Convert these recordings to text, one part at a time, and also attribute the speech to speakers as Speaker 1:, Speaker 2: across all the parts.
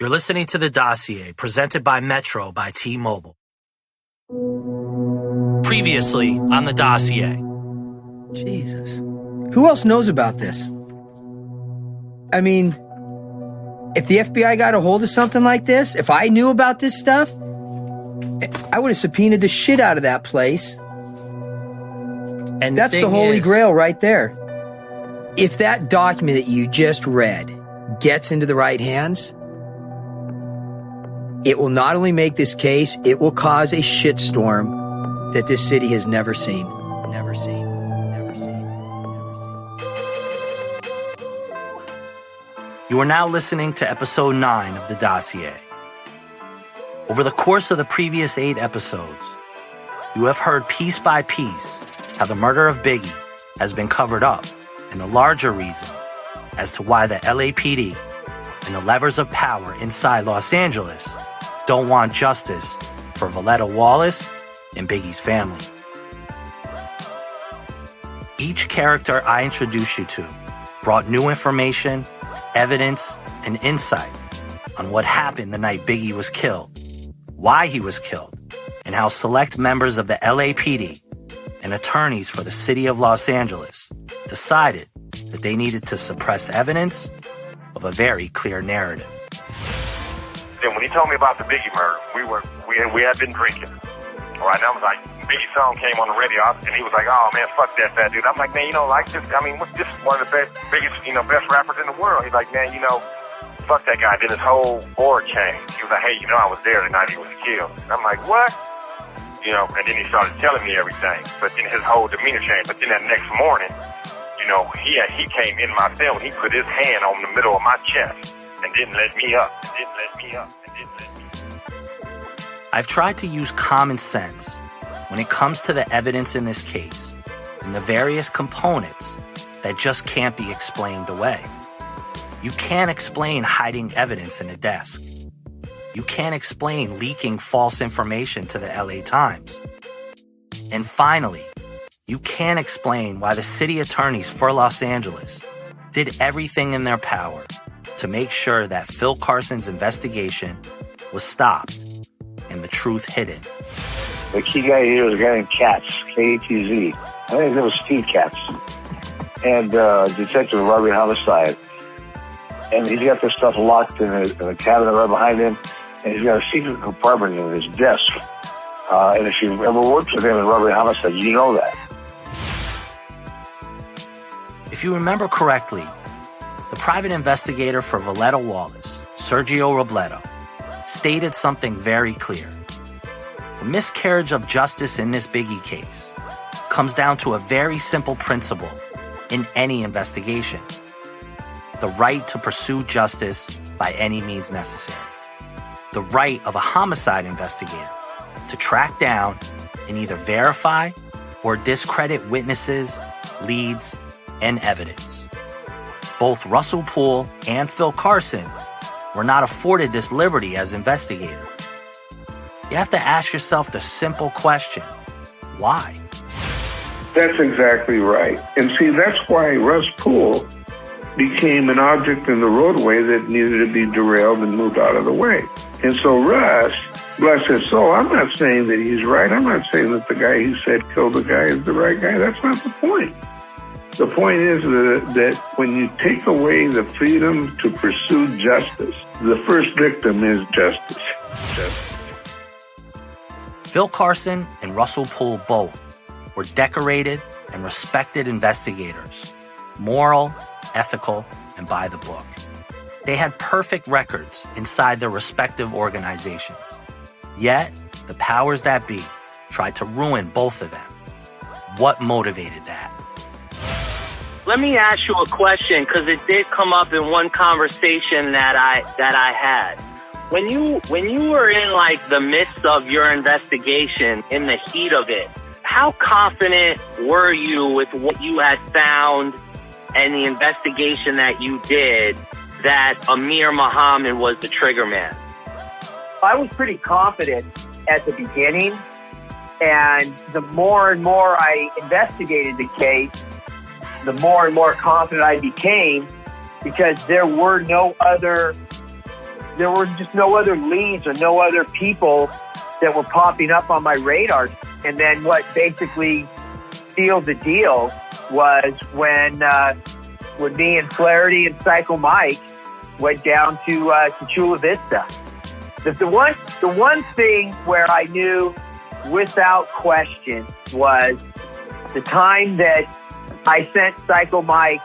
Speaker 1: You're listening to The Dossier, presented by Metro by T-Mobile. Previously on The Dossier.
Speaker 2: Jesus. Who else knows about this? I mean, if the FBI got a hold of something like this, if I knew about this stuff, I would have subpoenaed the shit out of that place.
Speaker 1: And
Speaker 2: that's the holy grail right there. If that document that you just read gets into the right hands, it will not only make this case, it will cause a shitstorm that this city has never seen. Never seen. Never seen.
Speaker 1: You are now listening to episode 9 of The Dossier. Over the course of the previous 8 episodes, you have heard piece by piece how the murder of Biggie has been covered up and the larger reason as to why the LAPD and the levers of power inside Los Angeles don't want justice for Voletta Wallace and Biggie's family. Each character I introduced you to brought new information, evidence, and insight on what happened the night Biggie was killed, why he was killed, and how select members of the LAPD and attorneys for the city of Los Angeles decided that they needed to suppress evidence of a very clear narrative.
Speaker 3: Then when he told me about the Biggie murder, we had been drinking. All right, and I was like, Biggie's song came on the radio, and he was like, "Oh man, fuck that fat dude." I'm like, "Man, you know, like this. I mean, this is one of the biggest, best rappers in the world." He's like, "Man, fuck that guy." Then his whole aura changed. He was like, "Hey, I was there the night he was killed." And I'm like, "What?" And then he started telling me everything. But then his whole demeanor changed. But then that next morning, he came in my cell and he put his hand on the middle of my chest and didn't let me up.
Speaker 1: I've tried to use common sense when it comes to the evidence in this case and the various components that just can't be explained away. You can't explain hiding evidence in a desk. You can't explain leaking false information to the LA Times. And finally, you can't explain why the city attorneys for Los Angeles did everything in their power to make sure that Phil Carson's investigation was stopped and the truth hidden.
Speaker 4: The key guy here is a guy named Katz, K-A-T-Z. I think his name was Steve Katz. And detective of robbery homicide. And he's got this stuff locked in a cabinet right behind him. And he's got a secret compartment in his desk. And if you've ever worked with him in robbery homicide, you know that.
Speaker 1: If you remember correctly, the private investigator for Voletta Wallace, Sergio Robledo, stated something very clear. The miscarriage of justice in this Biggie case comes down to a very simple principle in any investigation: the right to pursue justice by any means necessary. The right of a homicide investigator to track down and either verify or discredit witnesses, leads, and evidence. Both Russell Poole and Phil Carson were not afforded this liberty as investigators. You have to ask yourself the simple question: why?
Speaker 5: That's exactly right. And see, that's why Russ Poole became an object in the roadway that needed to be derailed and moved out of the way. And so Russ, bless his soul, I'm not saying that he's right. I'm not saying that the guy he said killed the guy is the right guy. That's not the point. The point is that when you take away the freedom to pursue justice, the first victim is justice.
Speaker 1: Phil Carson and Russell Poole both were decorated and respected investigators, moral, ethical, and by the book. They had perfect records inside their respective organizations. Yet, the powers that be tried to ruin both of them. What motivated that?
Speaker 6: Let me ask you a question, because it did come up in one conversation that I had. When you were in the midst of your investigation, in the heat of it, how confident were you with what you had found and the investigation that you did that Amir Muhammad was the trigger man?
Speaker 7: I was pretty confident at the beginning, and the more and more I investigated the case, the more and more confident I became, because there were no other there were just no other leads or no other people that were popping up on my radar. And then what basically sealed the deal was when me and Flaherty and Psycho Mike went down to Chula Vista. The one thing where I knew without question was the time that I sent Psycho Mike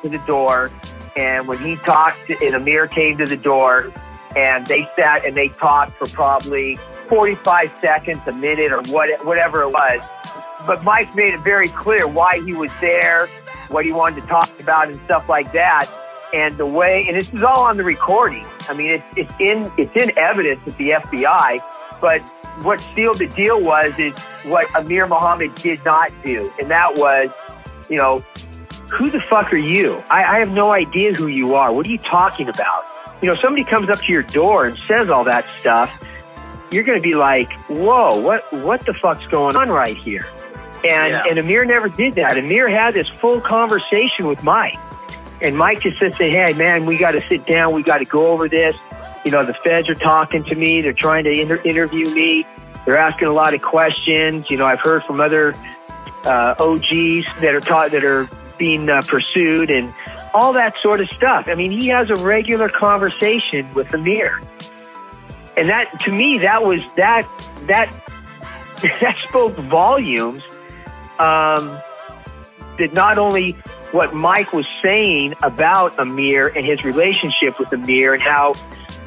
Speaker 7: to the door, and when he talked, and Amir came to the door, and they sat and they talked for probably 45 seconds, a minute, or whatever it was. But Mike made it very clear why he was there, what he wanted to talk about, and stuff like that. And the way, and this is all on the recording. I mean, it's in evidence at the FBI. But what sealed the deal is what Amir Muhammad did not do, and that was, who the fuck are you? I have no idea who you are. What are you talking about? Somebody comes up to your door and says all that stuff, you're going to be like, whoa, what the fuck's going on right here? And Amir never did that. Amir had this full conversation with Mike. And Mike just said, hey, man, we got to sit down. We got to go over this. The feds are talking to me. They're trying to interview me. They're asking a lot of questions. I've heard from other OGs that are being pursued and all that sort of stuff. I mean, he has a regular conversation with Amir. And that, to me, that spoke volumes. That not only what Mike was saying about Amir and his relationship with Amir and how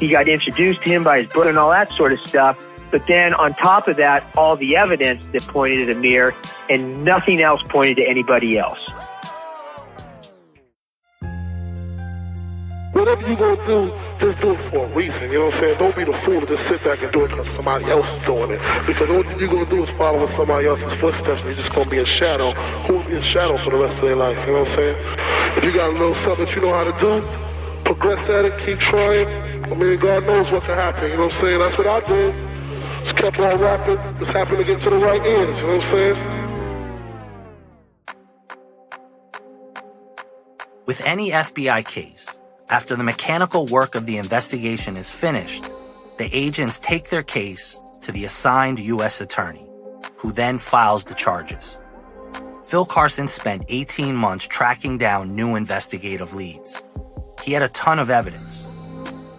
Speaker 7: he got introduced to him by his brother and all that sort of stuff, but then on top of that, all the evidence that pointed at Amir and nothing else pointed to anybody else.
Speaker 8: Whatever you're going to do, just do it for a reason, you know what I'm saying? Don't be the fool to just sit back and do it because somebody else is doing it. Because all you're going to do is follow in somebody else's footsteps and you're just going to be a shadow. Who will be a shadow for the rest of their life, you know what I'm saying? If you got a little something that you know how to do, progress at it, keep trying. I mean, God knows what can happen, you know what I'm saying? That's what I did. Just kept on rapping. Just happened to get to the right ends, you know what I'm saying?
Speaker 1: With any FBI case, after the mechanical work of the investigation is finished, the agents take their case to the assigned U.S. attorney, who then files the charges. Phil Carson spent 18 months tracking down new investigative leads. He had a ton of evidence.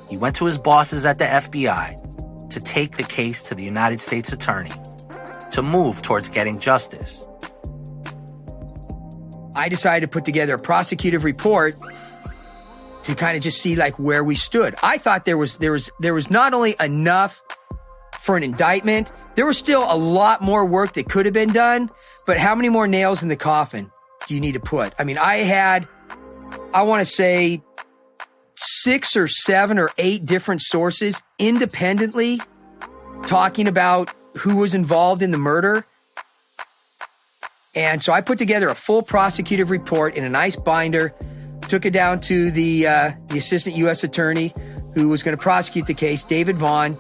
Speaker 1: He went to his bosses at the FBI to take the case to the United States attorney to move towards getting justice.
Speaker 2: I decided to put together a prosecutive report to kind of just see where we stood. I thought there was not only enough for an indictment, there was still a lot more work that could have been done, but how many more nails in the coffin do you need to put? I mean, I want to say 6 or 7 or 8 different sources independently talking about who was involved in the murder. And so I put together a full prosecutive report in a nice binder, took it down to the assistant U.S. attorney who was going to prosecute the case, David Vaughn,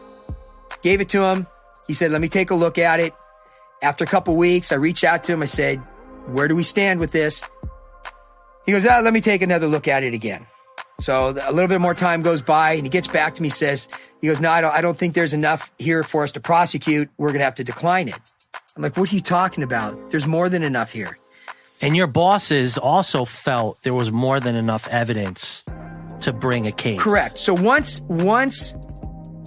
Speaker 2: gave it to him. He said, let me take a look at it. After a couple weeks, I reached out to him. I said, where do we stand with this? He goes, let me take another look at it again. So a little bit more time goes by and he gets back to me, he goes, no, I don't think there's enough here for us to prosecute. We're going to have to decline it. I'm like, what are you talking about? There's more than enough here.
Speaker 9: And your bosses also felt there was more than enough evidence to bring a case.
Speaker 2: Correct. So once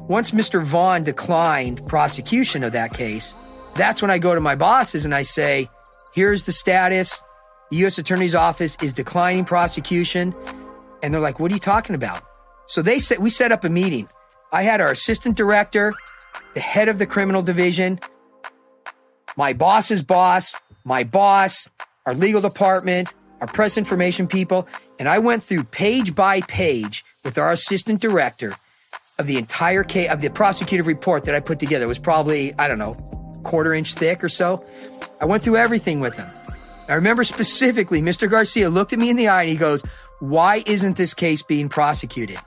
Speaker 2: Mr. Vaughn declined prosecution of that case, that's when I go to my bosses and I say, here's the status. The U.S. Attorney's Office is declining prosecution. And they're like, what are you talking about? So we set up a meeting. I had our assistant director, the head of the criminal division, my boss's boss, my boss, our legal department, our press information people, and I went through page by page with our assistant director of the entire case, of the prosecutive report that I put together. It was probably, I don't know, 1/4 inch thick or so. I went through everything with him. I remember specifically, Mr. Garcia looked at me in the eye and he goes, why isn't this case being prosecuted?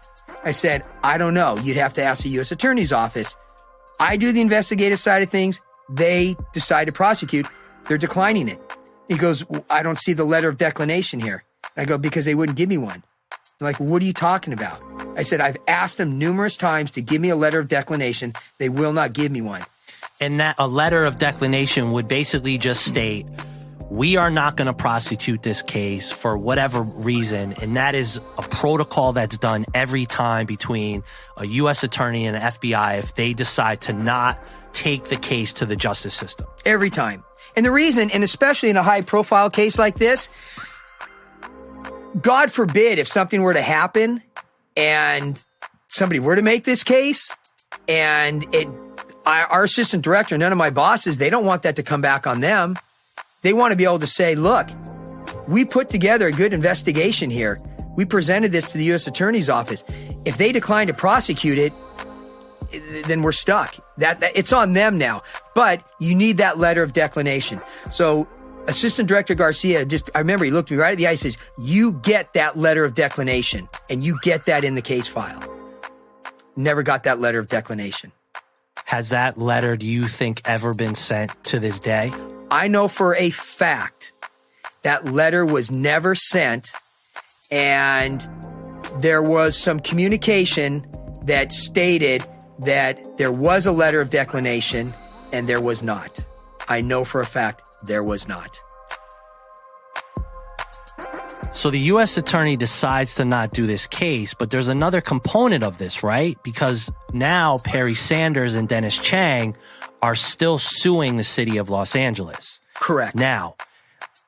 Speaker 2: I said, I don't know. You'd have to ask the U.S. Attorney's Office. I do the investigative side of things. They decide to prosecute. They're declining it. He goes, I don't see the letter of declination here. I go, because they wouldn't give me one. They're like, what are you talking about? I said, I've asked them numerous times to give me a letter of declination. They will not give me one.
Speaker 9: And that a letter of declination would basically just state, we are not going to prosecute this case for whatever reason. And that is a protocol that's done every time between a U.S. attorney and an FBI if they decide to not take the case to the justice system.
Speaker 2: Every time. And the reason, and especially in a high profile case like this, God forbid if something were to happen and somebody were to make this case and our assistant director, none of my bosses, they don't want that to come back on them. They want to be able to say, look, we put together a good investigation here. We presented this to the U.S. Attorney's Office. If they decline to prosecute it, then we're stuck. That it's on them now. But you need that letter of declination. So Assistant Director Garcia, I remember he looked me right at the eye and says, you get that letter of declination and you get that in the case file. Never got that letter of declination.
Speaker 9: Has that letter, do you think, ever been sent to this day?
Speaker 2: I know for a fact that letter was never sent, and there was some communication that stated that there was a letter of declination and there was not. I know for a fact there was not.
Speaker 9: So the U.S. attorney decides to not do this case, but there's another component of this, right? Because now Perry Sanders and Dennis Chang are still suing the city of Los Angeles.
Speaker 2: Correct.
Speaker 9: Now,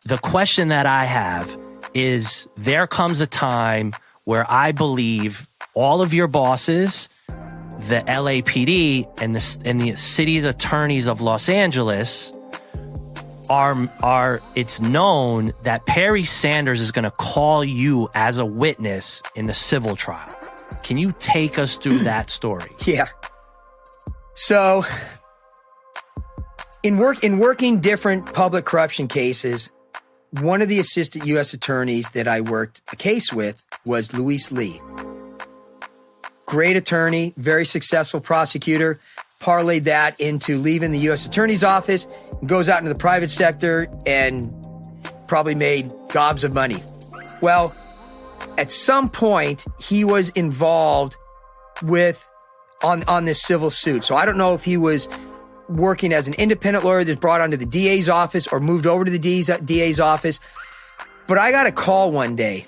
Speaker 9: the question that I have is, there comes a time where I believe all of your bosses, the LAPD and the city's attorneys of Los Angeles are it's known that Perry Sanders is going to call you as a witness in the civil trial. Can you take us through that story?
Speaker 2: Yeah. So in working different public corruption cases, one of the assistant U.S. attorneys that I worked a case with was Luis Lee. Great attorney, very successful prosecutor, parlayed that into leaving the U.S. attorney's office, goes out into the private sector and probably made gobs of money. Well, at some point, he was involved on this civil suit. So I don't know if he was working as an independent lawyer that's brought onto the DA's office or moved over to the DA's office. But I got a call one day,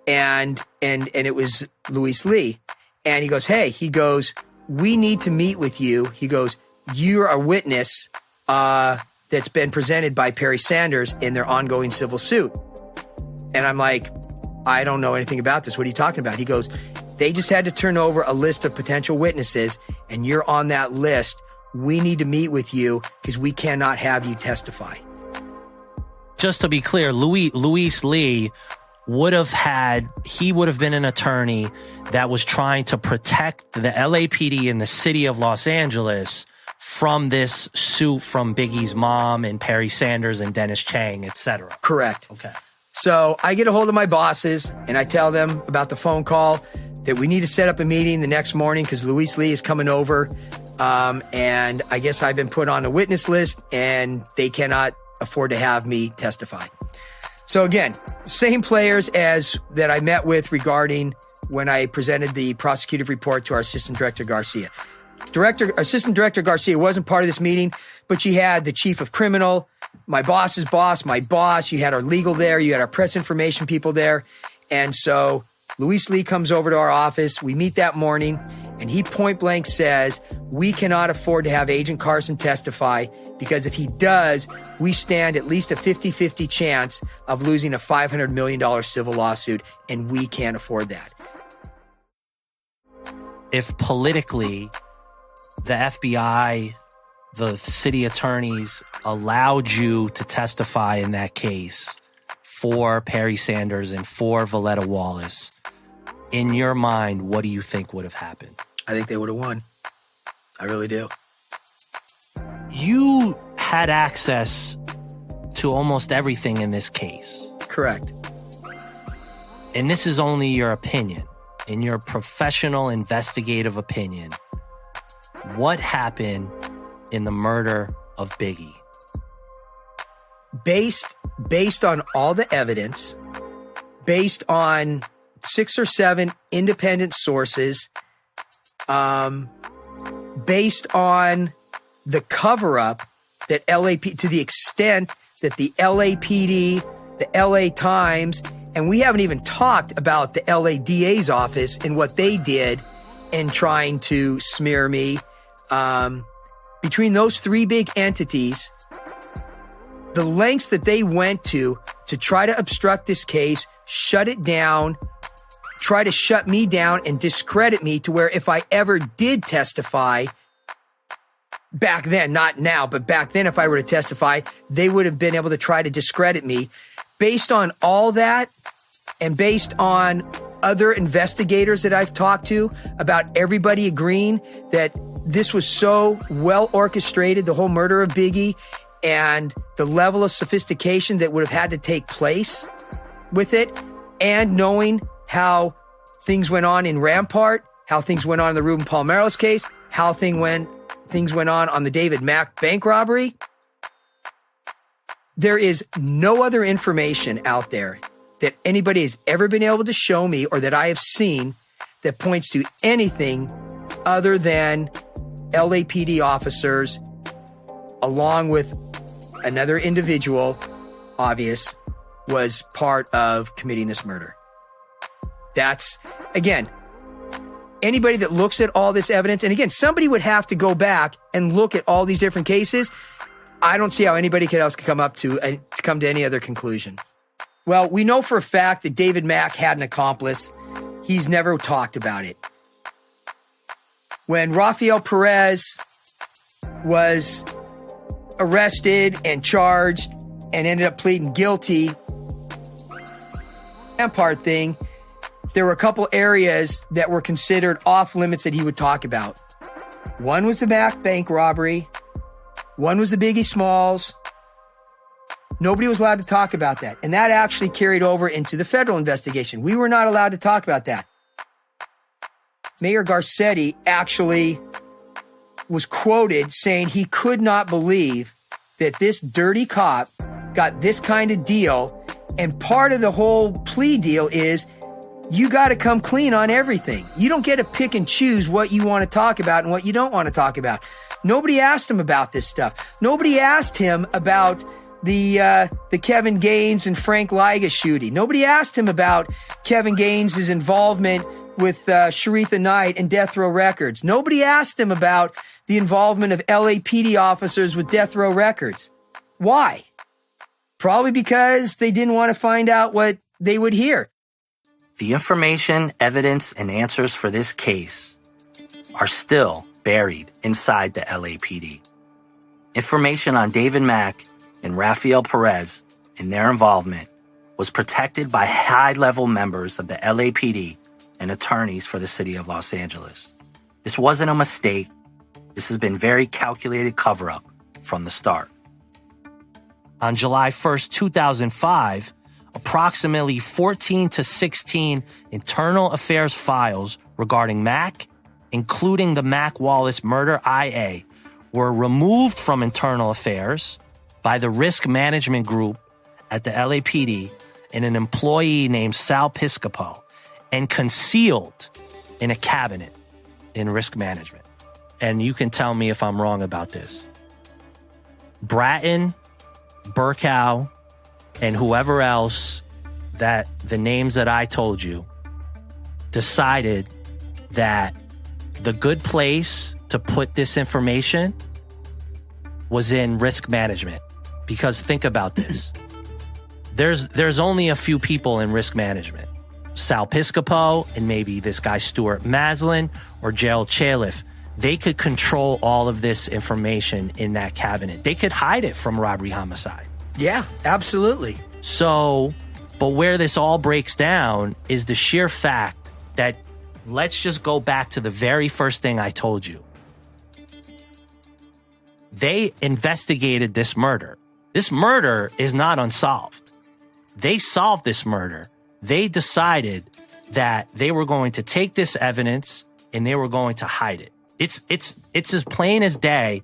Speaker 2: and it was Luis Lee. And he goes, hey, we need to meet with you. He goes, you're a witness that's been presented by Perry Sanders in their ongoing civil suit. And I'm like, I don't know anything about this. What are you talking about? He goes, they just had to turn over a list of potential witnesses, and you're on that list. We need to meet with you because we cannot have you testify.
Speaker 9: Just to be clear, Luis Lee would have been an attorney that was trying to protect the LAPD and the city of Los Angeles from this suit from Biggie's mom and Perry Sanders and Dennis Chang, etc.
Speaker 2: Correct.
Speaker 9: Okay.
Speaker 2: So I get a hold of my bosses and I tell them about the phone call that we need to set up a meeting the next morning because Luis Lee is coming over. And I guess I've been put on a witness list and they cannot afford to have me testify. So again, same players as that I met with regarding when I presented the prosecutive report to our Assistant Director Garcia. Assistant Director Garcia wasn't part of this meeting, but she had the chief of criminal, my boss's boss, my boss. You had our legal there. You had our press information people there. And so Luis Lee comes over to our office. We meet that morning and he point blank says, we cannot afford to have Agent Carson testify because if he does, we stand at least a 50-50 chance of losing a $500 million civil lawsuit, and we can't afford that.
Speaker 9: If politically the FBI, the city attorneys allowed you to testify in that case for Perry Sanders and for Valletta Wallace, in your mind, what do you think would have happened?
Speaker 2: I think they would have won. I really do.
Speaker 9: You had access to almost everything in this case.
Speaker 2: Correct.
Speaker 9: And this is only your opinion. In your professional investigative opinion, what happened in the murder of Biggie?
Speaker 2: Based on all the evidence, based on 6 or 7 independent sources based on the cover-up that LAP, to the extent that the LAPD, the LA Times, and we haven't even talked about the LA DA's office and what they did in trying to smear me. Between those 3 big entities, the lengths that they went to try to obstruct this case, shut it down, try to shut me down and discredit me to where if I ever did testify back then, not now, but back then, if I were to testify, they would have been able to try to discredit me. Based on all that and based on other investigators that I've talked to about everybody agreeing that this was so well orchestrated, the whole murder of Biggie, and the level of sophistication that would have had to take place with it, and knowing how things went on in Rampart, how things went on in the Ruben Palmeros case, how things went on the David Mack bank robbery. There is no other information out there that anybody has ever been able to show me or that I have seen that points to anything other than LAPD officers, along with another individual, obvious, was part of committing this murder. That's, again, anybody that looks at all this evidence, and again, somebody would have to go back and look at all these different cases. I don't see how anybody else could come to any other conclusion. Well, we know for a fact that David Mack had an accomplice. He's never talked about it. When Rafael Perez was arrested and charged and ended up pleading guilty, Rampart thing, there were a couple areas that were considered off limits that he would talk about. One was the Mack bank robbery. One was the Biggie Smalls. Nobody was allowed to talk about that. And that actually carried over into the federal investigation. We were not allowed to talk about that. Mayor Garcetti actually was quoted saying he could not believe that this dirty cop got this kind of deal. And part of the whole plea deal is you got to come clean on everything. You don't get to pick and choose what you want to talk about and what you don't want to talk about. Nobody asked him about this stuff. Nobody asked him about the Kevin Gaines and Frank Liga shooting. Nobody asked him about Kevin Gaines' involvement with Sharitha Knight and Death Row Records. Nobody asked him about the involvement of LAPD officers with Death Row Records. Why? Probably because they didn't want to find out what they would hear.
Speaker 1: The information, evidence, and answers for this case are still buried inside the LAPD. Information on David Mack and Rafael Perez and their involvement was protected by high-level members of the LAPD and attorneys for the city of Los Angeles. This wasn't a mistake. This has been very calculated cover-up from the start.
Speaker 9: On July 1st, 2005, approximately 14 to 16 internal affairs files regarding Mack, including the Mack Wallace murder IA, were removed from internal affairs by the risk management group at the LAPD and an employee named Sal Piscopo, and concealed in a cabinet in risk management. And you can tell me if I'm wrong about this. Bratton, Burkow, and whoever else that the names that I told you decided that the good place to put this information was in risk management. Because think about this. There's only a few people in risk management. Sal Piscopo and maybe this guy Stuart Maslin or Gerald Chaliff. They could control all of this information in that cabinet. They could hide it from robbery homicide.
Speaker 2: Yeah, absolutely.
Speaker 9: So, but where this all breaks down is the sheer fact that, let's just go back to the very first thing I told you. They investigated this murder. This murder is not unsolved. They solved this murder. They decided that they were going to take this evidence and they were going to hide it. It's as plain as day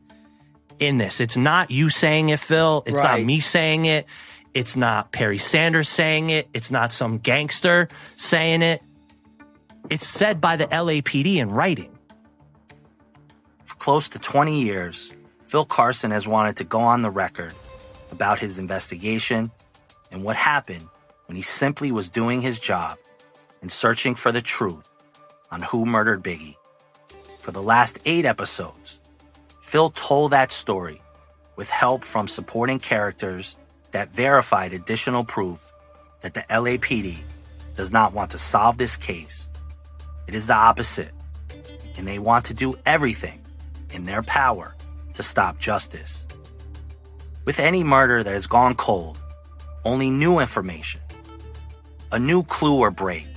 Speaker 9: in this. It's not you saying it, Phil. It's not me saying it. It's not Perry Sanders saying it. It's not some gangster saying it. It's said by the LAPD in writing.
Speaker 1: For close to 20 years, Phil Carson has wanted to go on the record about his investigation and what happened when he simply was doing his job and searching for the truth on who murdered Biggie. For the last 8 episodes, Phil told that story with help from supporting characters that verified additional proof that the LAPD does not want to solve this case. It is the opposite, and they want to do everything in their power to stop justice. With any murder that has gone cold, only new information, a new clue or break,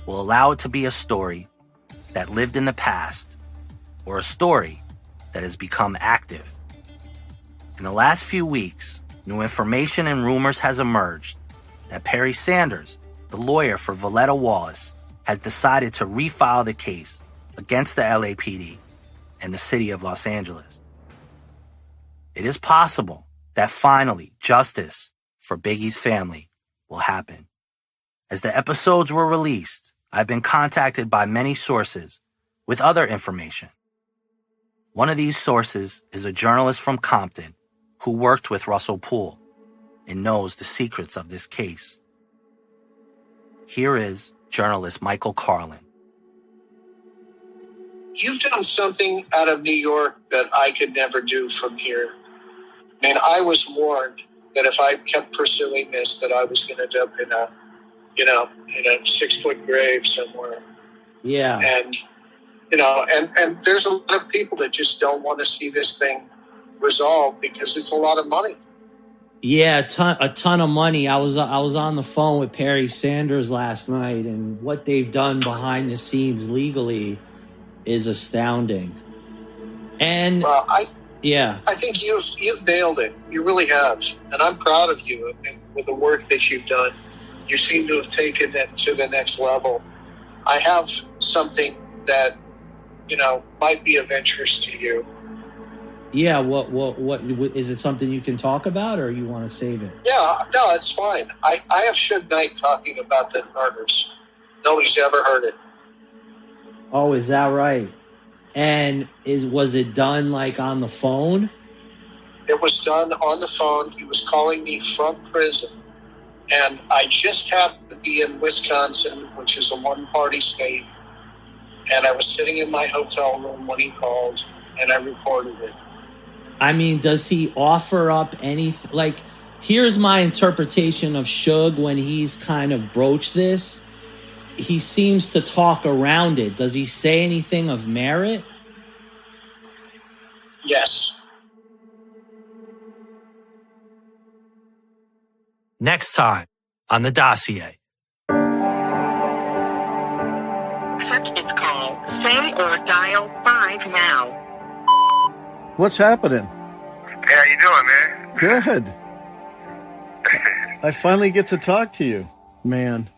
Speaker 1: will allow it to be a story that lived in the past or a story that has become active. In the last few weeks, new information and rumors has emerged that Perry Sanders, the lawyer for Valletta Wallace, has decided to refile the case against the LAPD and the city of Los Angeles. It is possible that finally justice for Biggie's family will happen. As the episodes were released, I've been contacted by many sources with other information. One of these sources is a journalist from Compton who worked with Russell Poole and knows the secrets of this case. Here is journalist Michael Carlin.
Speaker 10: You've done something out of New York that I could never do from here. And I was warned that if I kept pursuing this, that I was going to end up in a 6-foot grave somewhere.
Speaker 9: Yeah.
Speaker 10: And, and there's a lot of people that just don't want to see this thing resolved because it's a lot of money.
Speaker 9: Yeah, a ton of money. I was on the phone with Perry Sanders last night, and what they've done behind the scenes legally is astounding. And
Speaker 10: I
Speaker 9: Yeah.
Speaker 10: I think you've nailed it. You really have. And I'm proud of you and with the work that you've done. You seem to have taken it to the next level. I have something that, might be of interest to you.
Speaker 9: Yeah, what is it something you can talk about, or you want to save it?
Speaker 10: Yeah, no, it's fine. I have Suge Knight talking about the murders. Nobody's ever heard it.
Speaker 9: Oh, is that right? And was it done like on the phone?
Speaker 10: It was done on the phone. He was calling me from prison. And I just happened to be in Wisconsin, which is a one-party state. And I was sitting in my hotel room when he called, and I recorded it.
Speaker 9: I mean, does he offer up anything? Like, here's my interpretation of Suge when he's kind of broached this. He seems to talk around it. Does he say anything of merit?
Speaker 10: Yes.
Speaker 1: Next time on The Dossier.
Speaker 11: Accept this call. Say or dial 5 now.
Speaker 12: What's happening?
Speaker 3: Hey, how you doing, man?
Speaker 12: Good. I finally get to talk to you. Man,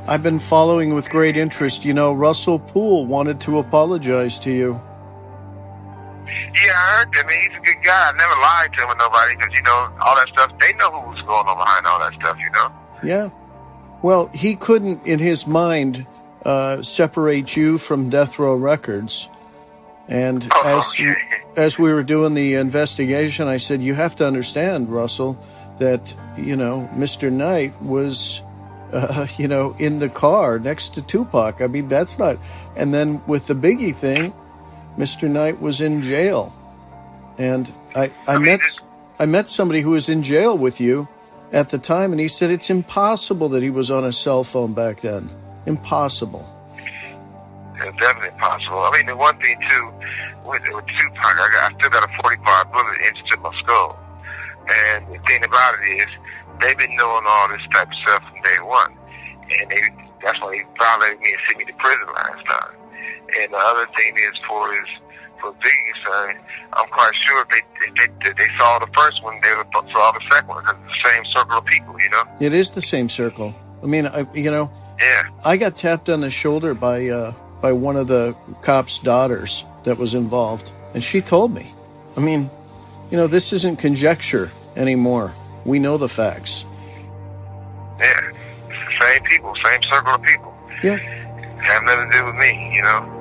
Speaker 12: I've been following with great interest. Russell Poole wanted to apologize to you.
Speaker 3: Yeah, I heard that, man. He's a good guy. I never lied to him or nobody because, all that stuff, they know who's going on behind all that stuff,
Speaker 12: Yeah. Well, he couldn't, in his mind, separate you from Death Row Records. And as we were doing the investigation, I said, you have to understand, Russell, that, Mr. Knight was, in the car next to Tupac. I mean, that's not... And then with the Biggie thing, Mr. Knight was in jail. And I met somebody who was in jail with you at the time, and he said it's impossible that he was on a cell phone back then. Impossible.
Speaker 3: It's definitely possible. I mean, the one thing, too, with Tupac, I still got a 45 bullet inched in my skull. And the thing about it is, they've been knowing all this type of stuff from day one. And that's why they violated me and sent me to prison last time. And the other thing is, for Biggie's son, I'm quite sure if they saw the first one, they saw the second one, because it's the same circle of people,
Speaker 12: It is the same circle. I mean,
Speaker 3: Yeah.
Speaker 12: I got tapped on the shoulder by one of the cops' daughters that was involved, and she told me. I mean, this isn't conjecture anymore. We know the facts.
Speaker 3: Yeah. It's the same people, same circle of people.
Speaker 12: Yeah.
Speaker 3: Have nothing to do with me, you know.